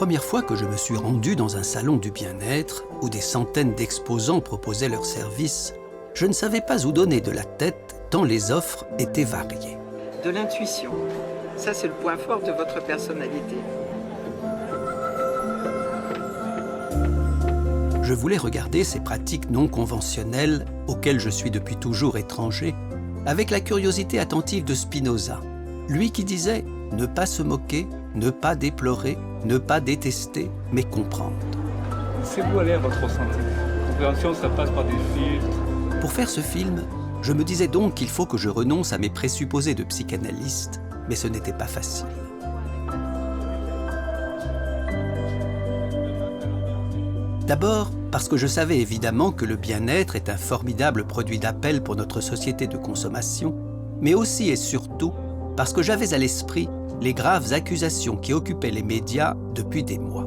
première fois que je me suis rendu dans un salon du bien-être où des centaines d'exposants proposaient leurs services, je ne savais pas où donner de la tête tant les offres étaient variées. De l'intuition, ça c'est le point fort de votre personnalité. Je voulais regarder ces pratiques non conventionnelles auxquelles je suis depuis toujours étranger avec la curiosité attentive de Spinoza, lui qui disait « ne pas se moquer, ne pas déplorer, ne pas détester, mais comprendre ». Laissez-vous aller à votre ressenti. La compréhension, ça passe par des filtres. Pour faire ce film, je me disais donc qu'il faut que je renonce à mes présupposés de psychanalyste, mais ce n'était pas facile. D'abord, parce que je savais évidemment que le bien-être est un formidable produit d'appel pour notre société de consommation, mais aussi et surtout parce que j'avais à l'esprit les graves accusations qui occupaient les médias depuis des mois.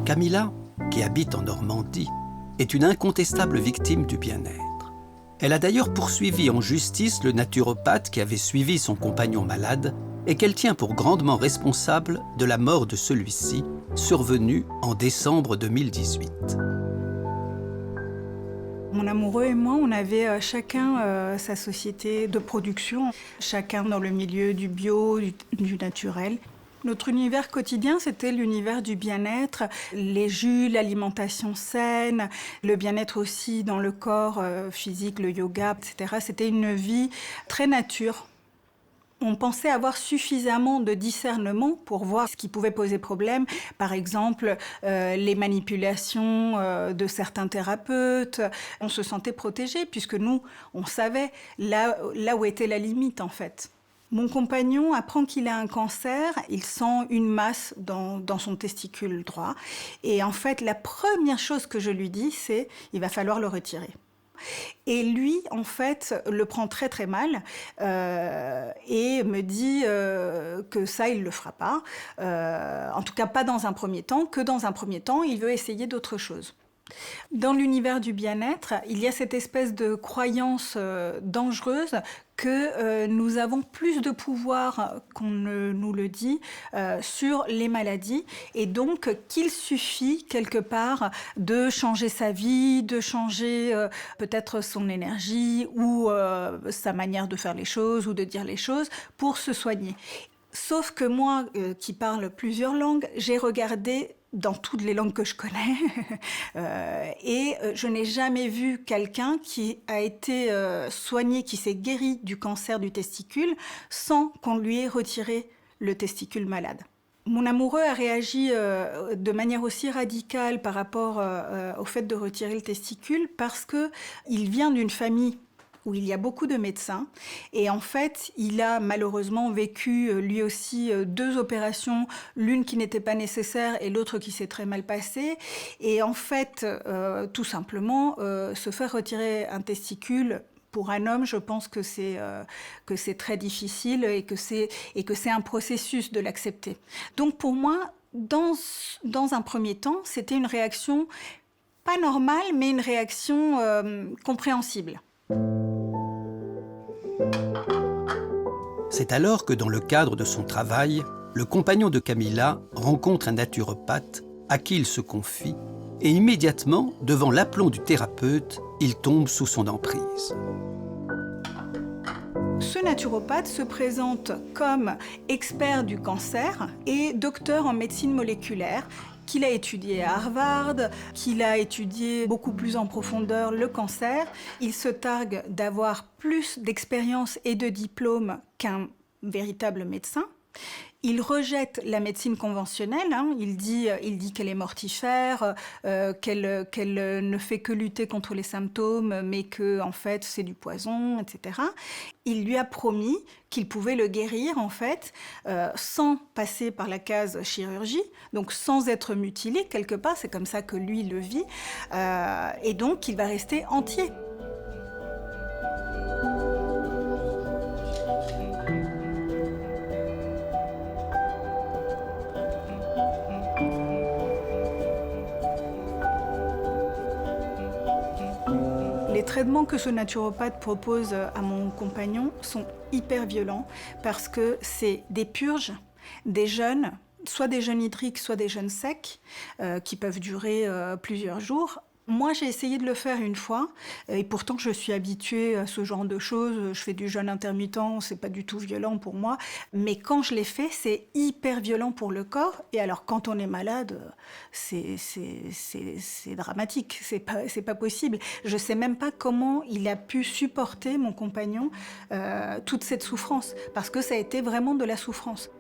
Camilla, qui habite en Normandie, est une incontestable victime du bien-être. Elle a d'ailleurs poursuivi en justice le naturopathe qui avait suivi son compagnon malade et qu'elle tient pour grandement responsable de la mort de celui-ci, survenue en décembre 2018. Mon amoureux et moi, on avait chacun sa société de production, chacun dans le milieu du bio, du naturel. Notre univers quotidien, c'était l'univers du bien-être, les jus, l'alimentation saine, le bien-être aussi dans le corps physique, le yoga, etc. C'était une vie très nature. On pensait avoir suffisamment de discernement pour voir ce qui pouvait poser problème. Par exemple, les manipulations de certains thérapeutes. On se sentait protégé puisque nous, on savait là où était la limite en fait. Mon compagnon apprend qu'il a un cancer, il sent une masse dans son testicule droit. Et en fait, la première chose que je lui dis, c'est « il va falloir le retirer ». Et lui, en fait, le prend très très mal et me dit que ça, il ne le fera pas. En tout cas, pas dans un premier temps, que dans un premier temps, il veut essayer d'autres choses. Dans l'univers du bien-être, il y a cette espèce de croyance dangereuse que nous avons plus de pouvoir qu'on ne nous le dit sur les maladies et donc qu'il suffit quelque part de changer sa vie, de changer peut-être son énergie ou sa manière de faire les choses ou de dire les choses pour se soigner. Sauf que moi, qui parle plusieurs langues, j'ai regardé dans toutes les langues que je connais et je n'ai jamais vu quelqu'un qui a été soigné, qui s'est guéri du cancer du testicule sans qu'on lui ait retiré le testicule malade. Mon amoureux a réagi de manière aussi radicale par rapport au fait de retirer le testicule parce qu'il vient d'une famille où il y a beaucoup de médecins. Et en fait, il a malheureusement vécu lui aussi 2 opérations, l'une qui n'était pas nécessaire et l'autre qui s'est très mal passée. Et en fait, tout simplement, se faire retirer un testicule, pour un homme, je pense que c'est très difficile et que c'est un processus de l'accepter. Donc pour moi, dans un premier temps, c'était une réaction pas normale, mais une réaction compréhensible. C'est alors que dans le cadre de son travail, le compagnon de Camilla rencontre un naturopathe à qui il se confie et immédiatement, devant l'aplomb du thérapeute, il tombe sous son emprise. Ce naturopathe se présente comme expert du cancer et docteur en médecine moléculaire, qu'il a étudié à Harvard, qu'il a étudié beaucoup plus en profondeur le cancer. Il se targue d'avoir plus d'expérience et de diplômes qu'un véritable médecin. Il rejette la médecine conventionnelle, il dit qu'elle est mortifère, qu'elle ne fait que lutter contre les symptômes, mais que en fait c'est du poison, etc. Il lui a promis qu'il pouvait le guérir en fait sans passer par la case chirurgie, donc sans être mutilé quelque part, c'est comme ça que lui le vit, et donc il va rester entier. traitements que ce naturopathe propose à mon compagnon sont hyper violents parce que c'est des purges, des jeûnes, soit des jeûnes hydriques, soit des jeûnes secs, qui peuvent durer plusieurs jours. Moi, j'ai essayé de le faire une fois, et pourtant je suis habituée à ce genre de choses. Je fais du jeûne intermittent, c'est pas du tout violent pour moi. Mais quand je l'ai fait, c'est hyper violent pour le corps. Et alors, quand on est malade, c'est dramatique. C'est pas possible. Je sais même pas comment il a pu supporter, mon compagnon, toute cette souffrance. Parce que ça a été vraiment de la souffrance.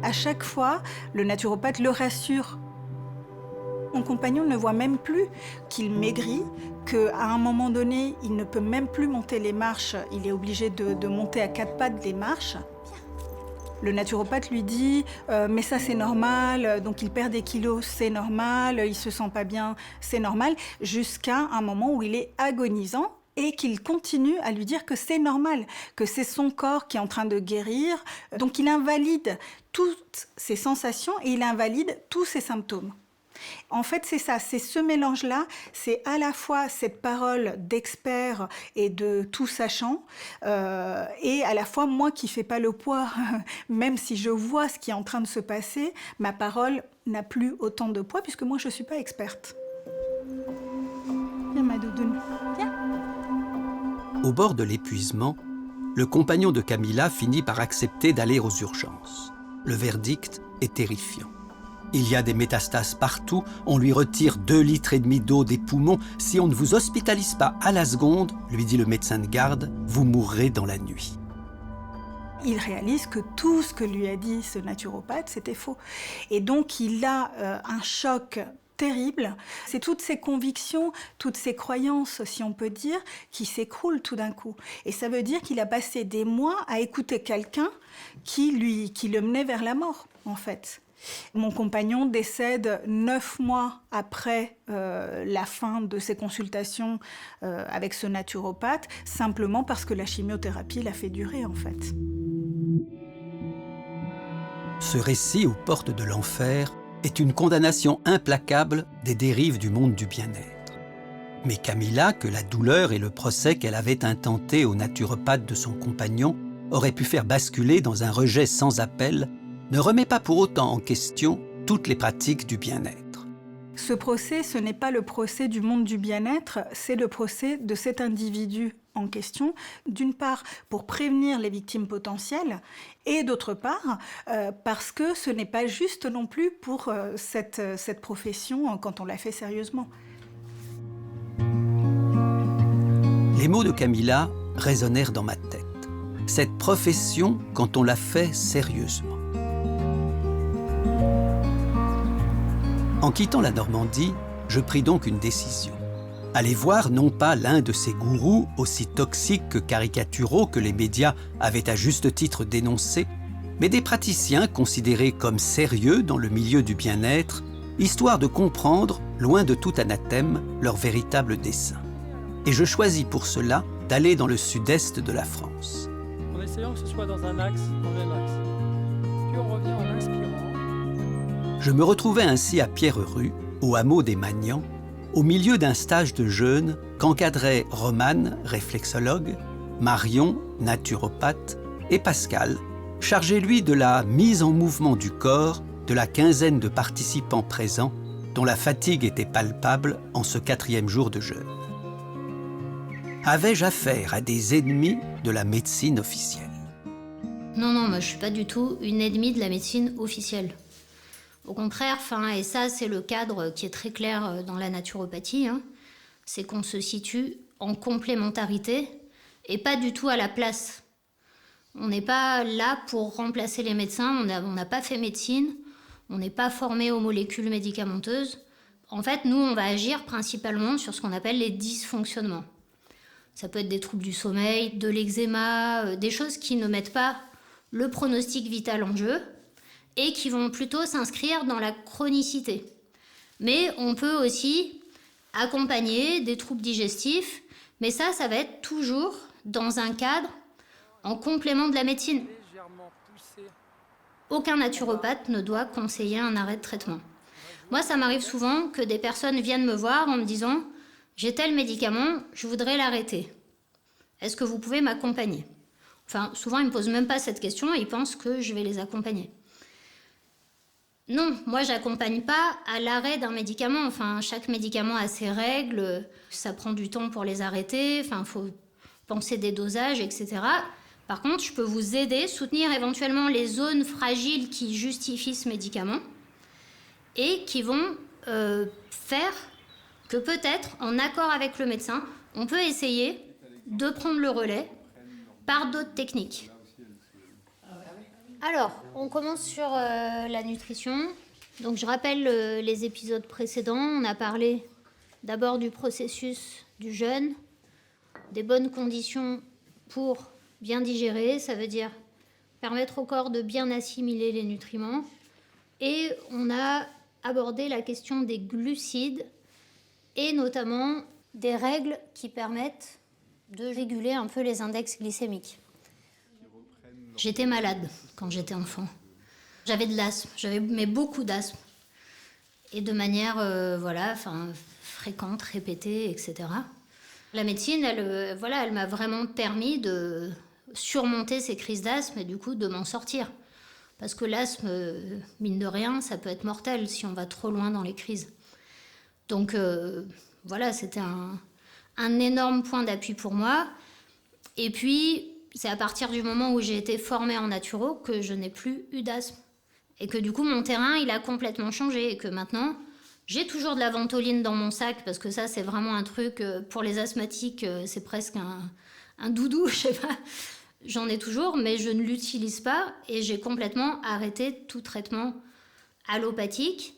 À chaque fois, le naturopathe le rassure. Mon compagnon ne voit même plus qu'il maigrit, qu'à un moment donné, il ne peut même plus monter les marches. Il est obligé de monter à 4 pattes les marches. Le naturopathe lui dit « mais ça c'est normal, donc il perd des kilos, c'est normal, il se sent pas bien, c'est normal », jusqu'à un moment où il est agonisant. Et qu'il continue à lui dire que c'est normal, que c'est son corps qui est en train de guérir. Donc il invalide toutes ses sensations et il invalide tous ses symptômes. En fait, c'est ça, c'est ce mélange-là, c'est à la fois cette parole d'expert et de tout sachant, et à la fois moi qui ne fais pas le poids, même si je vois ce qui est en train de se passer, ma parole n'a plus autant de poids puisque moi je ne suis pas experte. Viens ma doudoune, viens. Au bord de l'épuisement, le compagnon de Camilla finit par accepter d'aller aux urgences. Le verdict est terrifiant. Il y a des métastases partout, on lui retire 2,5 litres d'eau des poumons. Si on ne vous hospitalise pas à la seconde, lui dit le médecin de garde, vous mourrez dans la nuit. Il réalise que tout ce que lui a dit ce naturopathe, c'était faux. Et donc il a un choc terrible. C'est toutes ces convictions, toutes ces croyances, si on peut dire, qui s'écroulent tout d'un coup. Et ça veut dire qu'il a passé des mois à écouter quelqu'un qui le menait vers la mort, en fait. Mon compagnon décède 9 mois après la fin de ses consultations avec ce naturopathe, simplement parce que la chimiothérapie l'a fait durer, en fait. Ce récit aux portes de l'enfer est une condamnation implacable des dérives du monde du bien-être. Mais Camilla, que la douleur et le procès qu'elle avait intenté au naturopathe de son compagnon auraient pu faire basculer dans un rejet sans appel, ne remet pas pour autant en question toutes les pratiques du bien-être. Ce procès, ce n'est pas le procès du monde du bien-être, c'est le procès de cet individu en question, d'une part pour prévenir les victimes potentielles et d'autre part parce que ce n'est pas juste non plus pour cette profession quand on la fait sérieusement. Les mots de Camilla résonnèrent dans ma tête. Cette profession quand on la fait sérieusement. En quittant la Normandie, je pris donc une décision. Aller voir non pas l'un de ces gourous aussi toxiques que caricaturaux que les médias avaient à juste titre dénoncés, mais des praticiens considérés comme sérieux dans le milieu du bien-être, histoire de comprendre, loin de tout anathème, leur véritable dessein. Et je choisis pour cela d'aller dans le sud-est de la France. En essayant que ce soit dans un axe, puis on revient en inspirant. Je me retrouvais ainsi à Pierrerue, au hameau des Magnans, au milieu d'un stage de jeûne qu'encadraient Romane, réflexologue, Marion, naturopathe, et Pascal, chargé lui de la mise en mouvement du corps de la quinzaine de participants présents dont la fatigue était palpable en ce 4e jour de jeûne. Avais-je affaire à des ennemis de la médecine officielle? Non, moi je suis pas du tout une ennemie de la médecine officielle. Au contraire, et ça c'est le cadre qui est très clair dans la naturopathie, c'est qu'on se situe en complémentarité et pas du tout à la place. On n'est pas là pour remplacer les médecins, on n'a pas fait médecine, on n'est pas formé aux molécules médicamenteuses. En fait, nous, on va agir principalement sur ce qu'on appelle les dysfonctionnements. Ça peut être des troubles du sommeil, de l'eczéma, des choses qui ne mettent pas le pronostic vital en jeu et qui vont plutôt s'inscrire dans la chronicité. Mais on peut aussi accompagner des troubles digestifs, mais ça va être toujours dans un cadre en complément de la médecine. Aucun naturopathe ne doit conseiller un arrêt de traitement. Moi, ça m'arrive souvent que des personnes viennent me voir en me disant « J'ai tel médicament, je voudrais l'arrêter. Est-ce que vous pouvez m'accompagner ?» Enfin, souvent, ils ne me posent même pas cette question et ils pensent que je vais les accompagner. Non, moi, j'accompagne pas à l'arrêt d'un médicament. Enfin, chaque médicament a ses règles, ça prend du temps pour les arrêter, enfin, il faut penser des dosages, etc. Par contre, je peux vous aider, soutenir éventuellement les zones fragiles qui justifient ce médicament et qui vont faire que peut-être, en accord avec le médecin, on peut essayer de prendre le relais par d'autres techniques. Alors, on commence sur la nutrition. Donc, je rappelle les épisodes précédents. On a parlé d'abord du processus du jeûne, des bonnes conditions pour bien digérer, ça veut dire permettre au corps de bien assimiler les nutriments. Et on a abordé la question des glucides et notamment des règles qui permettent de réguler un peu les index glycémiques. J'étais malade quand j'étais enfant. J'avais de l'asthme, mais beaucoup d'asthme. Et de manière fréquente, répétée, etc. La médecine, elle m'a vraiment permis de surmonter ces crises d'asthme et du coup de m'en sortir. Parce que l'asthme, mine de rien, ça peut être mortel si on va trop loin dans les crises. Donc c'était un énorme point d'appui pour moi. Et puis, c'est à partir du moment où j'ai été formée en naturo que je n'ai plus eu d'asthme. Et que du coup, mon terrain, il a complètement changé. Et que maintenant, j'ai toujours de la ventoline dans mon sac, parce que ça, c'est vraiment un truc, pour les asthmatiques, c'est presque un doudou, je sais pas. J'en ai toujours, mais je ne l'utilise pas. Et j'ai complètement arrêté tout traitement allopathique,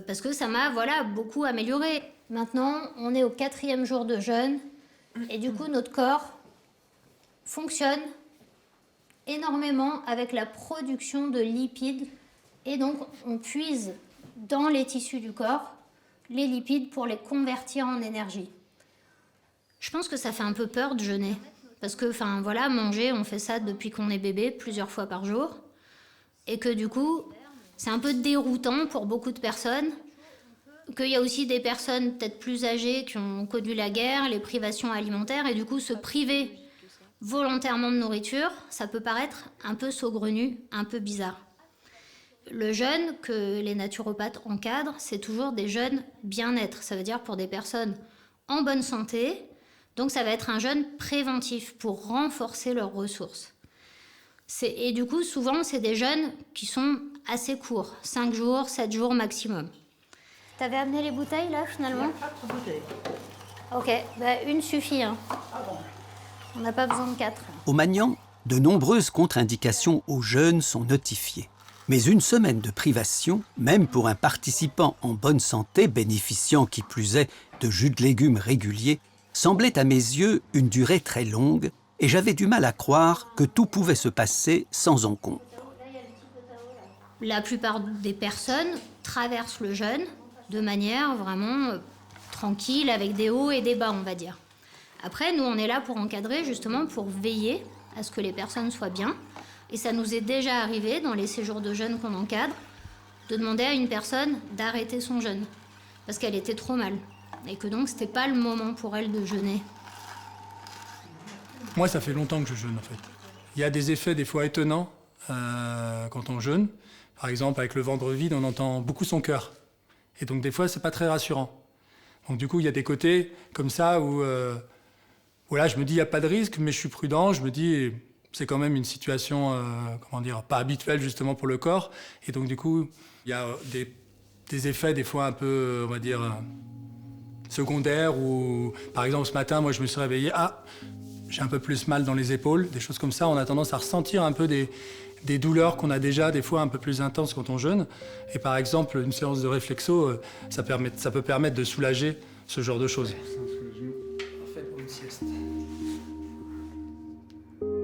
parce que ça m'a beaucoup amélioré. Maintenant, on est au 4e jour de jeûne. Et du coup, notre corps fonctionne énormément avec la production de lipides. Et donc, on puise dans les tissus du corps les lipides pour les convertir en énergie. Je pense que ça fait un peu peur de jeûner. Parce que, manger, on fait ça depuis qu'on est bébé, plusieurs fois par jour. Et que du coup, c'est un peu déroutant pour beaucoup de personnes. Qu'il y a aussi des personnes peut-être plus âgées qui ont connu la guerre, les privations alimentaires, et du coup, se priver volontairement de nourriture, ça peut paraître un peu saugrenu, un peu bizarre. Le jeûne que les naturopathes encadrent, c'est toujours des jeûnes bien-être. Ça veut dire pour des personnes en bonne santé. Donc ça va être un jeûne préventif pour renforcer leurs ressources. Et du coup, souvent, c'est des jeûnes qui sont assez courts, 5 jours, 7 jours maximum. T'avais amené les bouteilles là finalement ? Pas de bouteille. Ok, une suffit. Hein. Ah bon. On n'a pas besoin de 4. Au Magnan, de nombreuses contre-indications au jeûne sont notifiées. Mais une semaine de privation, même pour un participant en bonne santé, bénéficiant qui plus est de jus de légumes réguliers, semblait à mes yeux une durée très longue et j'avais du mal à croire que tout pouvait se passer sans encombre. La plupart des personnes traversent le jeûne de manière vraiment tranquille, avec des hauts et des bas, on va dire. Après, nous, on est là pour encadrer, justement, pour veiller à ce que les personnes soient bien. Et ça nous est déjà arrivé, dans les séjours de jeûne qu'on encadre, de demander à une personne d'arrêter son jeûne, parce qu'elle était trop mal. Et que donc, c'était pas le moment pour elle de jeûner. Moi, ça fait longtemps que je jeûne, en fait. Il y a des effets, des fois, étonnants quand on jeûne. Par exemple, avec le ventre vide, on entend beaucoup son cœur. Et donc, des fois, c'est pas très rassurant. Donc, du coup, il y a des côtés comme ça où... je me dis, il n'y a pas de risque, mais je suis prudent. Je me dis, c'est quand même une situation, pas habituelle, justement, pour le corps. Et donc, du coup, il y a des effets, des fois, un peu, on va dire... secondaire ou par exemple ce matin moi je me suis réveillé, j'ai un peu plus mal dans les épaules, des choses comme ça. On a tendance à ressentir un peu des douleurs qu'on a déjà des fois un peu plus intenses quand on jeûne, et par exemple une séance de réflexo ça peut permettre de soulager ce genre de choses.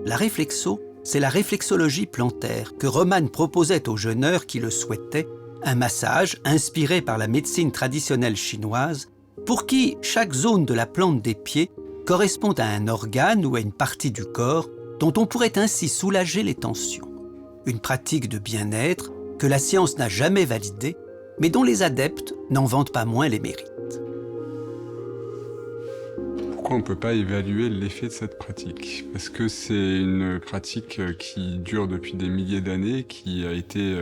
La réflexo, c'est la réflexologie plantaire que Romane proposait aux jeûneurs qui le souhaitaient, un massage inspiré par la médecine traditionnelle chinoise pour qui chaque zone de la plante des pieds correspond à un organe ou à une partie du corps dont on pourrait ainsi soulager les tensions. Une pratique de bien-être que la science n'a jamais validée, mais dont les adeptes n'en vantent pas moins les mérites. Pourquoi on ne peut pas évaluer l'effet de cette pratique? Parce que c'est une pratique qui dure depuis des milliers d'années, qui a été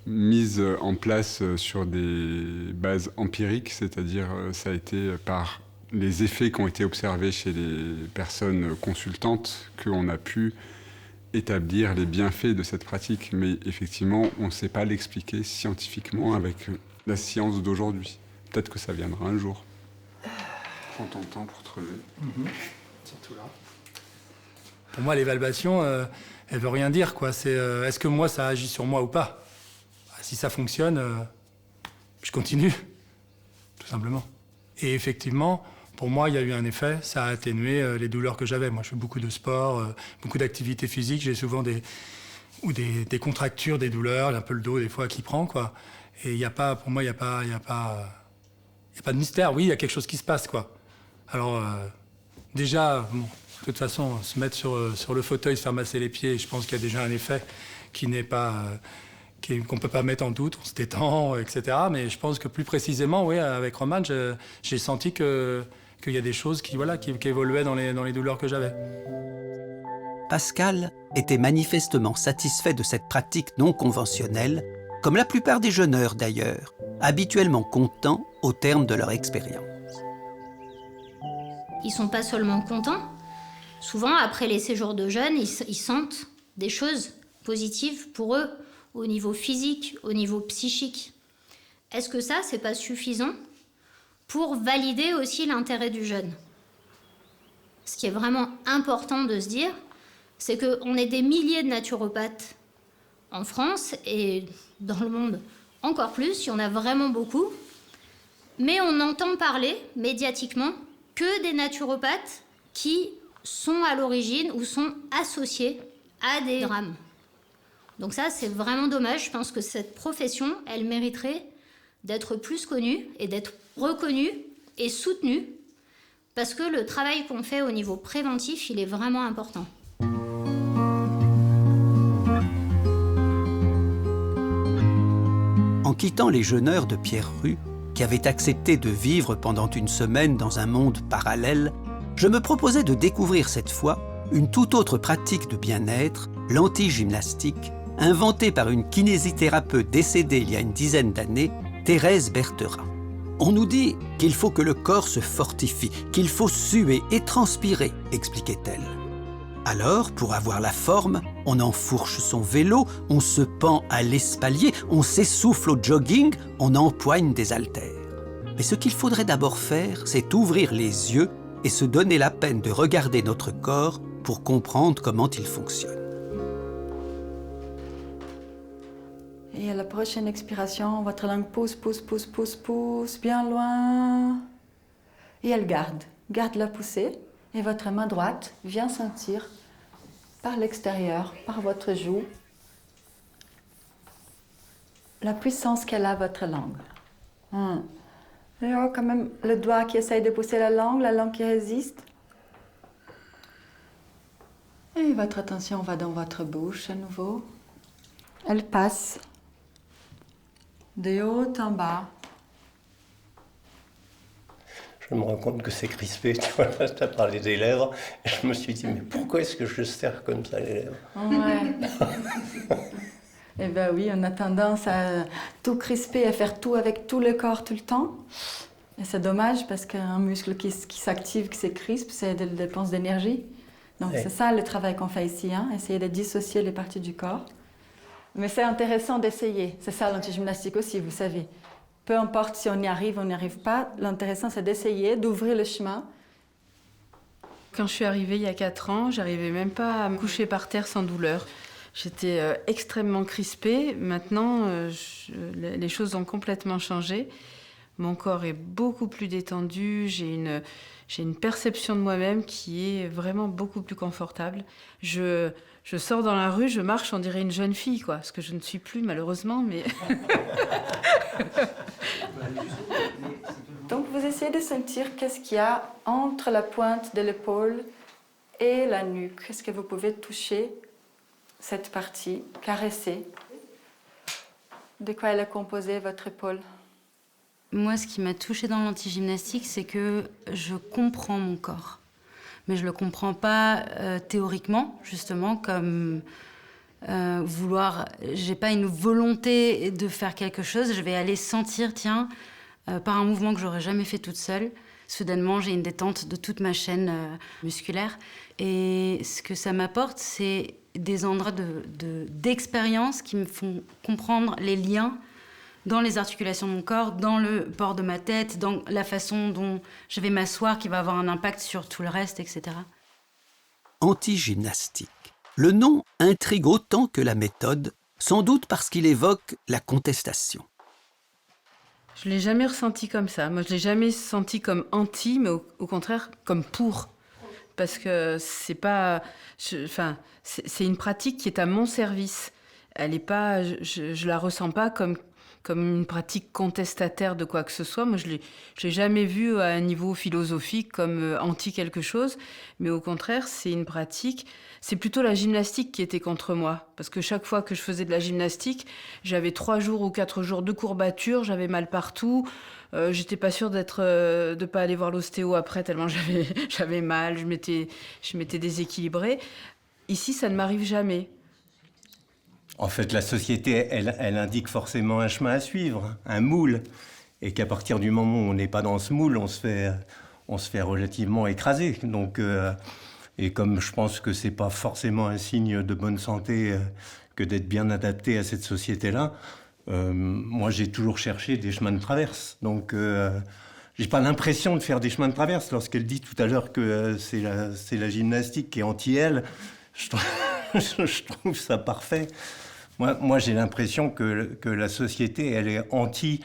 mise en place sur des bases empiriques, c'est-à-dire ça a été par les effets qui ont été observés chez les personnes consultantes qu'on a pu établir les bienfaits de cette pratique. Mais effectivement, on ne sait pas l'expliquer scientifiquement avec la science d'aujourd'hui. Peut-être que ça viendra un jour. Prends ton temps pour te relever. Surtout là. Pour moi, l'évaluation, elle veut rien dire, quoi. C'est est-ce que moi, ça agit sur moi ou pas? Si ça fonctionne, je continue, tout simplement. Et effectivement, pour moi, il y a eu un effet. Ça a atténué les douleurs que j'avais. Moi, je fais beaucoup de sport, beaucoup d'activités physiques. J'ai souvent des contractures, des douleurs, un peu le dos des fois qui prend, quoi. Et il y a pas, pour moi, il y a pas de mystère. Oui, il y a quelque chose qui se passe, quoi. Alors, déjà, bon, de toute façon, se mettre sur le fauteuil, se faire masser les pieds, je pense qu'il y a déjà un effet qui n'est pas... qu'on ne peut pas mettre en doute, on se détend, etc. Mais je pense que plus précisément, oui, avec Roman, j'ai senti qu'il y a des choses qui évoluaient dans les douleurs que j'avais. Pascal était manifestement satisfait de cette pratique non conventionnelle, comme la plupart des jeûneurs d'ailleurs, habituellement contents au terme de leur expérience. Ils sont pas seulement contents. Souvent, après les séjours de jeûne, ils sentent des choses positives pour eux, au niveau physique, au niveau psychique. Est-ce que ça, c'est pas suffisant pour valider aussi l'intérêt du jeûne? Ce qui est vraiment important de se dire, c'est qu'on est des milliers de naturopathes en France et dans le monde encore plus, il y en a vraiment beaucoup. Mais on entend parler médiatiquement que des naturopathes qui sont à l'origine ou sont associés à des drames. Donc ça, c'est vraiment dommage. Je pense que cette profession, elle mériterait d'être plus connue et d'être reconnue et soutenue parce que le travail qu'on fait au niveau préventif, il est vraiment important. En quittant les jeûneurs de Pierrerue, qui avaient accepté de vivre pendant une semaine dans un monde parallèle, je me proposais de découvrir cette fois une toute autre pratique de bien-être, l'anti-gymnastique, inventée par une kinésithérapeute décédée il y a une dizaine d'années, Thérèse Bertherat. On nous dit qu'il faut que le corps se fortifie, qu'il faut suer et transpirer, expliquait-elle. Alors, pour avoir la forme, on enfourche son vélo, on se pend à l'espalier, on s'essouffle au jogging, on empoigne des haltères. Mais ce qu'il faudrait d'abord faire, c'est ouvrir les yeux et se donner la peine de regarder notre corps pour comprendre comment il fonctionne. Et à la prochaine expiration, votre langue pousse, pousse, pousse, pousse, pousse, bien loin. Et elle garde la poussée. Et votre main droite vient sentir par l'extérieur, par votre joue, la puissance qu'elle a, votre langue. Et oh, quand même, le doigt qui essaye de pousser la langue qui résiste. Et votre attention va dans votre bouche à nouveau. Elle passe de haut en bas. Je me rends compte que c'est crispé, tu vois, là, tu as parlé des lèvres, et je me suis dit, mais pourquoi est-ce que je serre comme ça les lèvres? Ouais. Eh bien oui, on a tendance à tout crisper, à faire tout avec tout le corps tout le temps. Et c'est dommage parce qu'un muscle qui s'active, qui se crispe, c'est des dépenses d'énergie. Donc ouais. C'est ça le travail qu'on fait ici, hein, essayer de dissocier les parties du corps. Mais c'est intéressant d'essayer, c'est ça l'antigymnastique aussi, vous savez. Peu importe si on y arrive ou on n'y arrive pas, l'intéressant c'est d'essayer, d'ouvrir le chemin. Quand je suis arrivée il y a 4 ans, j'arrivais même pas à me coucher par terre sans douleur. J'étais extrêmement crispée. Maintenant, les choses ont complètement changé. Mon corps est beaucoup plus détendu. J'ai une perception de moi-même qui est vraiment beaucoup plus confortable. Je sors dans la rue, je marche, on dirait une jeune fille, quoi. Ce que je ne suis plus, malheureusement, mais... Donc, vous essayez de sentir qu'est-ce qu'il y a entre la pointe de l'épaule et la nuque. Est-ce que vous pouvez toucher cette partie, caresser? De quoi elle est composée, votre épaule? Moi, ce qui m'a touchée dans l'antigymnastique, c'est que je comprends mon corps. Mais je le comprends pas théoriquement, justement, comme vouloir... J'ai pas une volonté de faire quelque chose, je vais aller sentir, tiens, par un mouvement que j'aurais jamais fait toute seule, soudainement, j'ai une détente de toute ma chaîne musculaire. Et ce que ça m'apporte, c'est des endroits d'expérience qui me font comprendre les liens dans les articulations de mon corps, dans le port de ma tête, dans la façon dont je vais m'asseoir qui va avoir un impact sur tout le reste, etc. Antigymnastique. Le nom intrigue autant que la méthode, sans doute parce qu'il évoque la contestation. Je ne l'ai jamais ressenti comme ça. Moi, je ne l'ai jamais senti comme anti, mais au contraire, comme pour. Parce que c'est pas... c'est une pratique qui est à mon service. Elle est pas... Je la ressens pas comme une pratique contestataire de quoi que ce soit. Moi, je l'ai jamais vu à un niveau philosophique comme anti quelque chose. Mais au contraire, c'est une pratique... C'est plutôt la gymnastique qui était contre moi. Parce que chaque fois que je faisais de la gymnastique, j'avais 3 jours ou 4 jours de courbatures, j'avais mal partout. J'étais pas sûre de pas aller voir l'ostéo après, tellement j'avais mal, je m'étais déséquilibrée. Ici, ça ne m'arrive jamais. En fait, la société, elle indique forcément un chemin à suivre, un moule. Et qu'à partir du moment où on n'est pas dans ce moule, on se fait relativement écraser. Donc... Et comme je pense que c'est pas forcément un signe de bonne santé que d'être bien adapté à cette société-là, moi j'ai toujours cherché des chemins de traverse. Donc j'ai pas l'impression de faire des chemins de traverse. Lorsqu'elle dit tout à l'heure que c'est la gymnastique qui est anti-elle, je trouve ça parfait. Moi j'ai l'impression que la société, elle est anti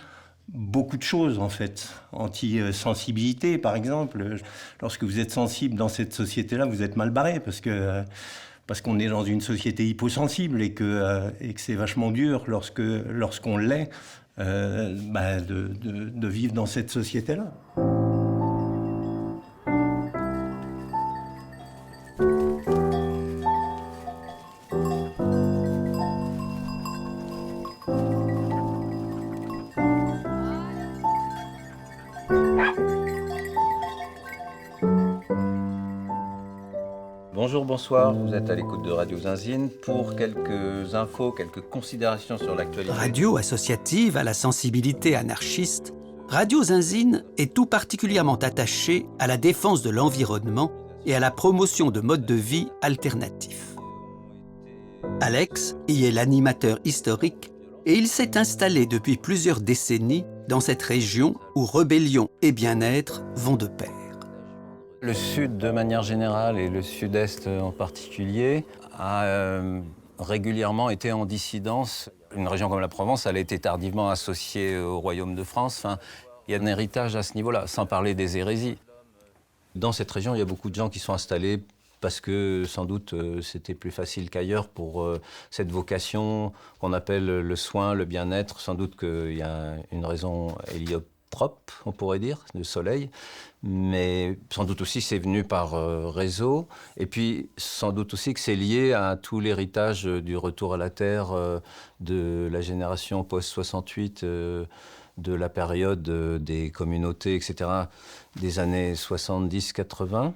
beaucoup de choses, en fait. Anti-sensibilité, par exemple. Lorsque vous êtes sensible dans cette société-là, vous êtes mal barré, parce qu'on est dans une société hyposensible et que c'est vachement dur, lorsqu'on l'est, de vivre dans cette société-là. Bonjour, bonsoir, vous êtes à l'écoute de Radio Zinzine pour quelques infos, quelques considérations sur l'actualité. Radio associative à la sensibilité anarchiste, Radio Zinzine est tout particulièrement attachée à la défense de l'environnement et à la promotion de modes de vie alternatifs. Alex y est l'animateur historique et il s'est installé depuis plusieurs décennies dans cette région où rébellion et bien-être vont de pair. Le Sud, de manière générale, et le Sud-Est en particulier, a régulièrement été en dissidence. Une région comme la Provence, elle a été tardivement associée au Royaume de France. Enfin, il y a un héritage à ce niveau-là, sans parler des hérésies. Dans cette région, il y a beaucoup de gens qui sont installés parce que, sans doute, c'était plus facile qu'ailleurs pour cette vocation qu'on appelle le soin, le bien-être. Sans doute qu'il y a une raison héliotrope, on pourrait dire, de soleil. Mais sans doute aussi c'est venu par réseau, et puis sans doute aussi que c'est lié à tout l'héritage du retour à la terre de la génération post-68, de la période des communautés, etc., des années 70-80.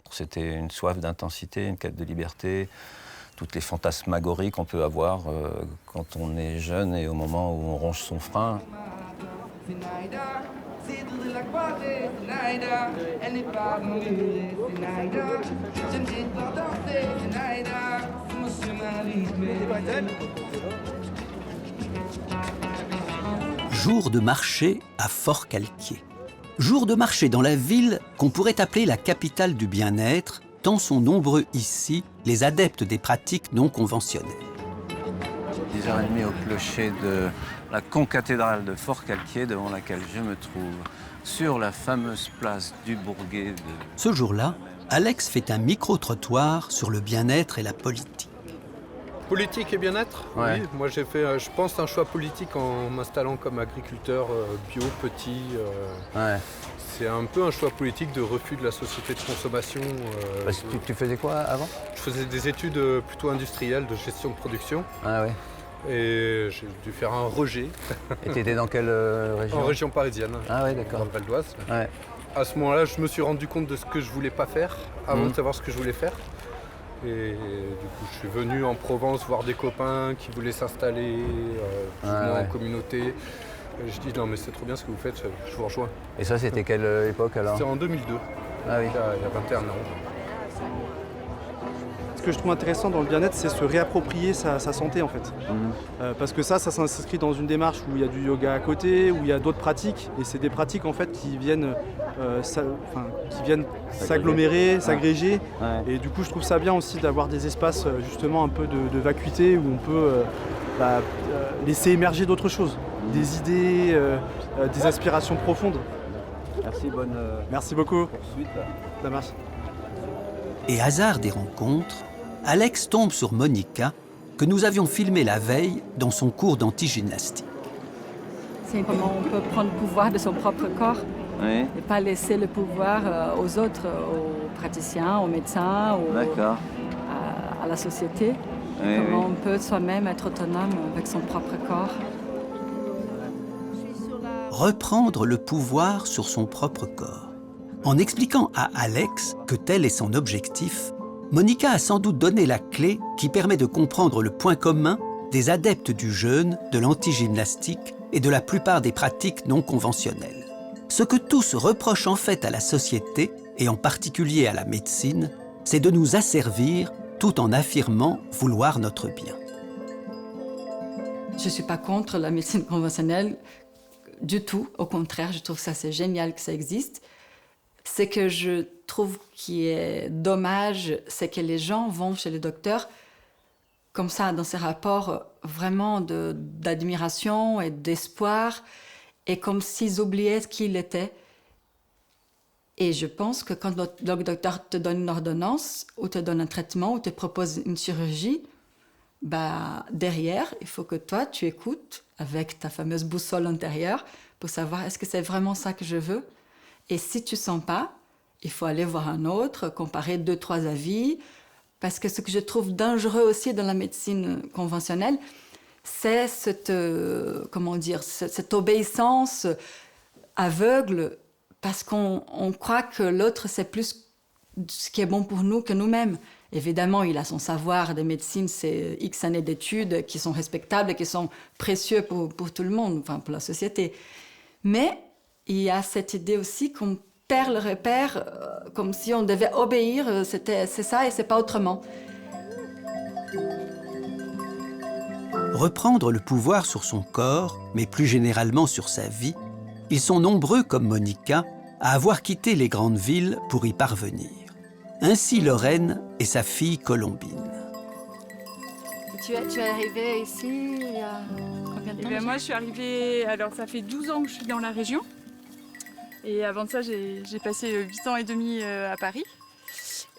C'était une soif d'intensité, une quête de liberté, toutes les fantasmagories qu'on peut avoir quand on est jeune et au moment où on ronge son frein. Jour de marché à Fort-Calquier. Jour de marché dans la ville qu'on pourrait appeler la capitale du bien-être, tant sont nombreux ici les adeptes des pratiques non conventionnelles. 10h30 au clocher de la concathédrale de Fort-Calquier, devant laquelle je me trouve, sur la fameuse place du Bourget. Ce jour-là, Alex fait un micro-trottoir sur le bien-être et la politique. Politique et bien-être ? Ouais. Oui, moi j'ai fait, je pense, un choix politique en m'installant comme agriculteur bio, petit. Ouais. C'est un peu un choix politique de refus de la société de consommation. Tu faisais quoi avant ? Je faisais des études plutôt industrielles de gestion de production. Ah ouais. Et j'ai dû faire un rejet. Et tu étais dans quelle région? En région parisienne. Ah ouais, d'accord. Dans le Val d'Oise. Ouais. À ce moment-là, je me suis rendu compte de ce que je voulais pas faire, avant de savoir ce que je voulais faire. Et du coup, je suis venu en Provence voir des copains qui voulaient s'installer en communauté. Et je dis non mais c'est trop bien ce que vous faites, je vous rejoins. Et ça, c'était quelle époque alors? C'était en 2002, Ah oui. il y a 21 ans. Ce que je trouve intéressant dans le bien-être, c'est se réapproprier sa santé en fait. Parce que ça s'inscrit dans une démarche où il y a du yoga à côté, où il y a d'autres pratiques. Et c'est des pratiques en fait qui viennent s'agglomérer, s'agréger. Et du coup, je trouve ça bien aussi d'avoir des espaces justement un peu de vacuité où on peut laisser émerger d'autres choses, des idées, des aspirations profondes. Merci, Merci beaucoup. poursuite. Ça marche. Et hasard des rencontres, Alex tombe sur Monica, que nous avions filmée la veille dans son cours d'antigymnastique. C'est comment on peut prendre le pouvoir de son propre corps Oui. et pas laisser le pouvoir aux autres, aux praticiens, aux médecins, à la société. Oui, Comment on peut soi-même être autonome avec son propre corps. Reprendre le pouvoir sur son propre corps. En expliquant à Alex que tel est son objectif, Monica a sans doute donné la clé qui permet de comprendre le point commun des adeptes du jeûne, de l'antigymnastique et de la plupart des pratiques non conventionnelles. Ce que tous reprochent en fait à la société, et en particulier à la médecine, c'est de nous asservir tout en affirmant vouloir notre bien. Je ne suis pas contre la médecine conventionnelle du tout. Au contraire, je trouve que ça c'est génial que ça existe. Ce que je trouve qui est dommage, c'est que les gens vont chez le docteur comme ça, dans ces rapports vraiment d'admiration et d'espoir, et comme s'ils oubliaient qui il était. Et je pense que quand le docteur te donne une ordonnance, ou te donne un traitement, ou te propose une chirurgie, derrière, il faut que toi, tu écoutes avec ta fameuse boussole intérieure pour savoir est-ce que c'est vraiment ça que je veux. Et si tu ne sens pas, il faut aller voir un autre, comparer 2-3 avis. Parce que ce que je trouve dangereux aussi dans la médecine conventionnelle, c'est cette obéissance aveugle, parce qu'on croit que l'autre sait plus ce qui est bon pour nous que nous-mêmes. Évidemment, il a son savoir de médecine, c'est X années d'études qui sont respectables et qui sont précieux pour tout le monde, enfin pour la société. Mais il y a cette idée aussi qu'on perd le repère, comme si on devait obéir, c'est ça et c'est pas autrement. Reprendre le pouvoir sur son corps, mais plus généralement sur sa vie, ils sont nombreux, comme Monica, à avoir quitté les grandes villes pour y parvenir. Ainsi Lorraine et sa fille Colombine. Tu es arrivée ici il y a combien de temps? Moi, je suis arrivée, alors ça fait 12 ans que je suis dans la région. Et avant de ça, j'ai passé 8 ans et demi à Paris.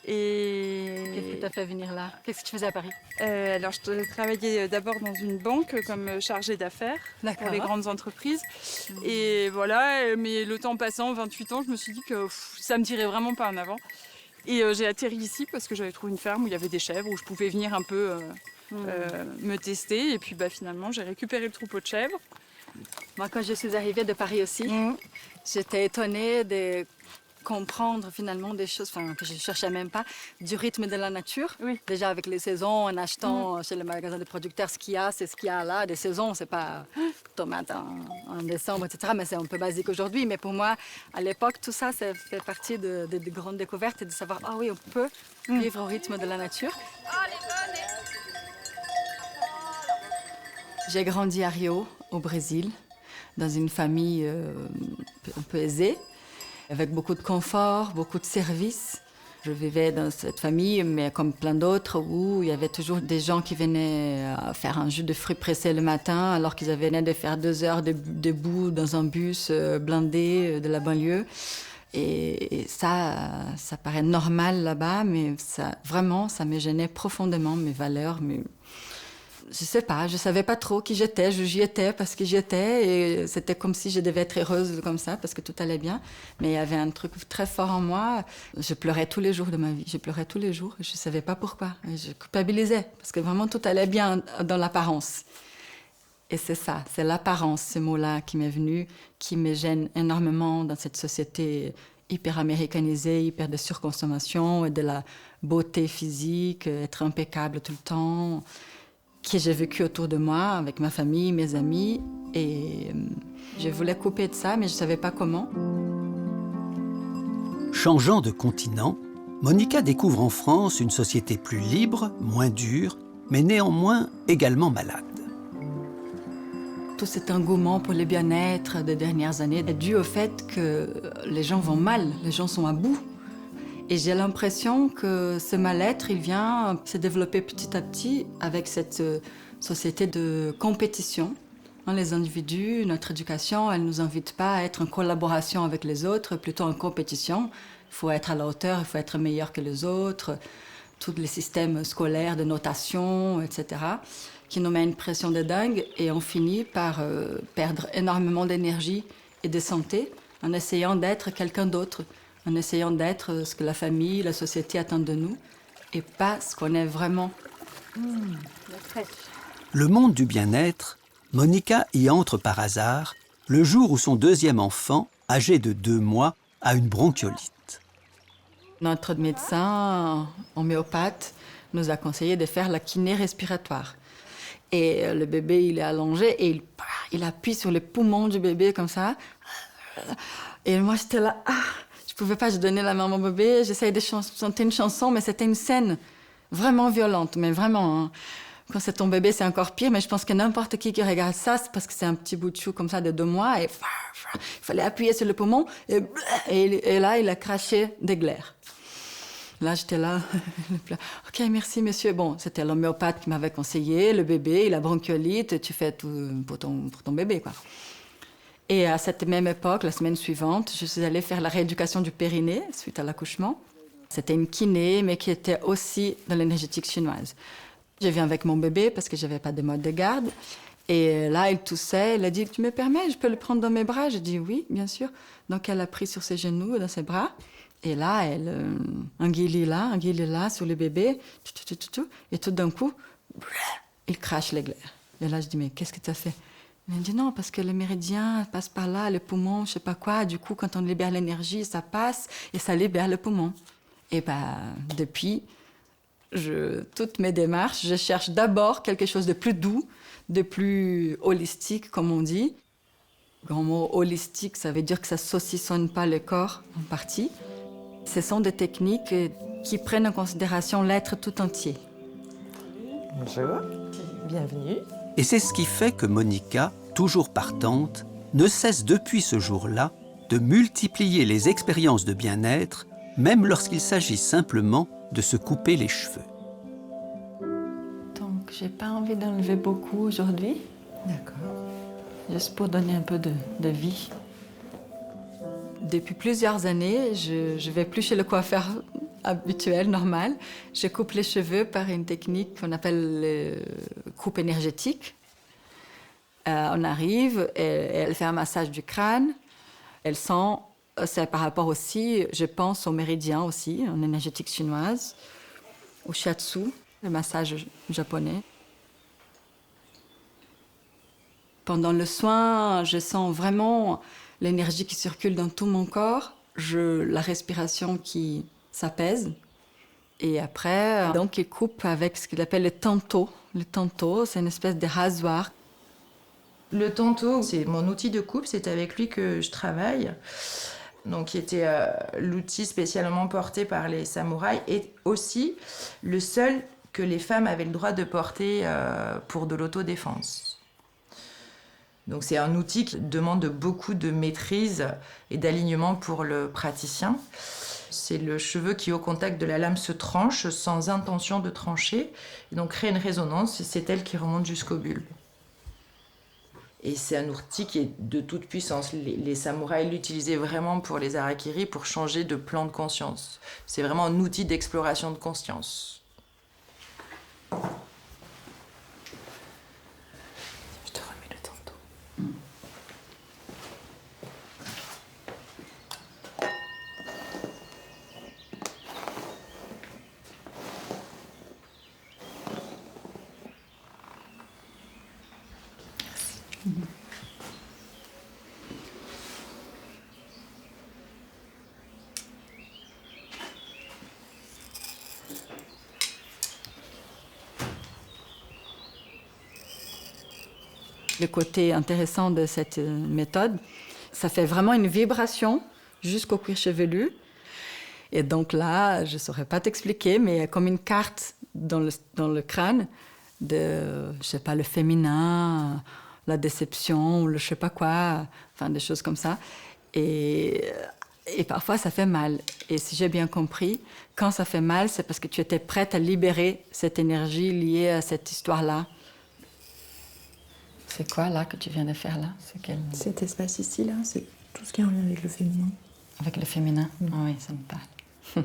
Qu'est-ce qui t'a fait venir là? Qu'est-ce que tu faisais à Paris? Alors, je travaillais d'abord dans une banque comme chargée d'affaires pour les grandes entreprises. Et voilà, mais le temps passant, 28 ans, je me suis dit que ça me tirait vraiment pas en avant. Et j'ai atterri ici parce que j'avais trouvé une ferme où il y avait des chèvres, où je pouvais venir un peu me tester. Et puis finalement, j'ai récupéré le troupeau de chèvres. Moi, quand je suis arrivée de Paris aussi, j'étais étonnée de comprendre finalement des choses que je ne cherchais même pas, du rythme de la nature. Oui. Déjà avec les saisons, en achetant chez le magasin de producteurs ce qu'il y a, c'est ce qu'il y a là. Des saisons, c'est pas tomates en décembre, etc. Mais c'est un peu basique aujourd'hui. Mais pour moi, à l'époque, tout ça, ça fait partie de grandes découvertes et de savoir, ah oui, on peut vivre au rythme de la nature. J'ai grandi à Rio, au Brésil, dans une famille un peu aisée, avec beaucoup de confort, beaucoup de services. Je vivais dans cette famille, mais comme plein d'autres, où il y avait toujours des gens qui venaient faire un jus de fruits pressés le matin, alors qu'ils venaient de faire 2 heures debout dans un bus blindé de la banlieue. Et ça paraît normal là-bas, mais vraiment, ça me gênait profondément, mes valeurs, je sais pas, je savais pas trop qui j'étais, j'y étais parce que j'y étais et c'était comme si je devais être heureuse comme ça parce que tout allait bien. Mais il y avait un truc très fort en moi. Je pleurais tous les jours de ma vie, je pleurais tous les jours et je savais pas pourquoi. Et je culpabilisais parce que vraiment tout allait bien dans l'apparence. Et c'est ça, c'est l'apparence, ce mot-là qui m'est venu, qui me gêne énormément dans cette société hyper américanisée, hyper de surconsommation et de la beauté physique, être impeccable tout le temps, que j'ai vécu autour de moi avec ma famille, mes amis. Et je voulais couper de ça, mais je ne savais pas comment. Changeant de continent, Monica découvre en France une société plus libre, moins dure, mais néanmoins également malade. Tout cet engouement pour le bien-être des dernières années est dû au fait que les gens vont mal, les gens sont à bout. Et j'ai l'impression que ce mal-être, il vient se développer petit à petit avec cette société de compétition. Les individus, notre éducation, elle ne nous invite pas à être en collaboration avec les autres, plutôt en compétition. Il faut être à la hauteur, il faut être meilleur que les autres. Tous les systèmes scolaires de notation, etc., qui nous met une pression de dingue et on finit par perdre énormément d'énergie et de santé en essayant d'être quelqu'un d'autre, en essayant d'être ce que la famille, la société attendent de nous et pas ce qu'on est vraiment. Le monde du bien-être, Monica y entre par hasard le jour où son deuxième enfant, âgé de 2 mois, a une bronchiolite. Notre médecin homéopathe nous a conseillé de faire la kiné respiratoire. Et le bébé, il est allongé et il appuie sur les poumons du bébé comme ça. Et moi, j'étais là, je pouvais pas, je donnais la main à mon bébé, j'essayais de chanter une chanson, mais c'était une scène vraiment violente, mais vraiment. Hein. Quand c'est ton bébé, c'est encore pire, mais je pense que n'importe qui regarde ça, c'est parce que c'est un petit bout de chou comme ça de 2 mois, et il fallait appuyer sur le poumon, et là, il a craché des glaires. Là, j'étais là. OK, merci, monsieur. Bon, c'était l'homéopathe qui m'avait conseillé. Le bébé, il a bronchiolite. Tu fais tout pour ton bébé, quoi. Et à cette même époque, la semaine suivante, je suis allée faire la rééducation du périnée suite à l'accouchement. C'était une kiné, mais qui était aussi dans l'énergétique chinoise. Je viens avec mon bébé parce que je n'avais pas de mode de garde. Et là, il toussait. Il a dit, tu me permets, je peux le prendre dans mes bras? J'ai dit, oui, bien sûr. Donc, elle a pris sur ses genoux, dans ses bras. Et là, elle engueulait là, sur le bébé, et tout d'un coup, il crache les glaires. Et là, je dis, mais qu'est-ce que tu as fait? Il me dit, non, parce que le méridien passe par là, le poumon, je sais pas quoi. Du coup, quand on libère l'énergie, ça passe et ça libère le poumon. Et depuis, toutes mes démarches, je cherche d'abord quelque chose de plus doux, de plus holistique, comme on dit. Le grand mot holistique, ça veut dire que ça ne saucissonne pas le corps en partie. Ce sont des techniques qui prennent en considération l'être tout entier. Bonjour, bienvenue. Et c'est ce qui fait que Monica, toujours partante, ne cesse depuis ce jour-là de multiplier les expériences de bien-être, même lorsqu'il s'agit simplement de se couper les cheveux. Donc, j'ai pas envie d'enlever beaucoup aujourd'hui. D'accord. Juste pour donner un peu de vie. Depuis plusieurs années, je vais plus chez le coiffeur habituel, normal. Je coupe les cheveux par une technique qu'on appelle coupe énergétique. On arrive, et elle fait un massage du crâne. Elle sent, c'est par rapport aussi, je pense, au méridien aussi, en énergétique chinoise, au shiatsu, le massage japonais. Pendant le soin, je sens vraiment l'énergie qui circule dans tout mon corps, la respiration qui s'apaise. Et après, donc, il coupe avec ce qu'il appelle le tanto. Le tanto, c'est une espèce de rasoir. Le tanto, c'est mon outil de coupe, c'est avec lui que je travaille. Donc, qui était l'outil spécialement porté par les samouraïs et aussi le seul que les femmes avaient le droit de porter pour de l'autodéfense. Donc c'est un outil qui demande beaucoup de maîtrise et d'alignement pour le praticien. C'est le cheveu qui, au contact de la lame, se tranche sans intention de trancher, et donc crée une résonance, et c'est elle qui remonte jusqu'au bulbe. Et c'est un outil qui est de toute puissance. Les samouraïs l'utilisaient vraiment pour les harakiri, pour changer de plan de conscience. C'est vraiment un outil d'exploration de conscience. le côté intéressant de cette méthode. Ça fait vraiment une vibration jusqu'au cuir chevelu. Et donc là, je ne saurais pas t'expliquer, mais comme une carte dans le crâne de, je sais pas, le féminin, la déception, ou le je sais pas quoi, enfin des choses comme ça. Et parfois, ça fait mal. Et si j'ai bien compris, quand ça fait mal, c'est parce que tu étais prête à libérer cette énergie liée à cette histoire-là. C'est quoi, là, que tu viens de faire, là? Cet espace ici, là, c'est tout ce qui est en lien avec le féminin. Avec le féminin? Oui, ça me parle.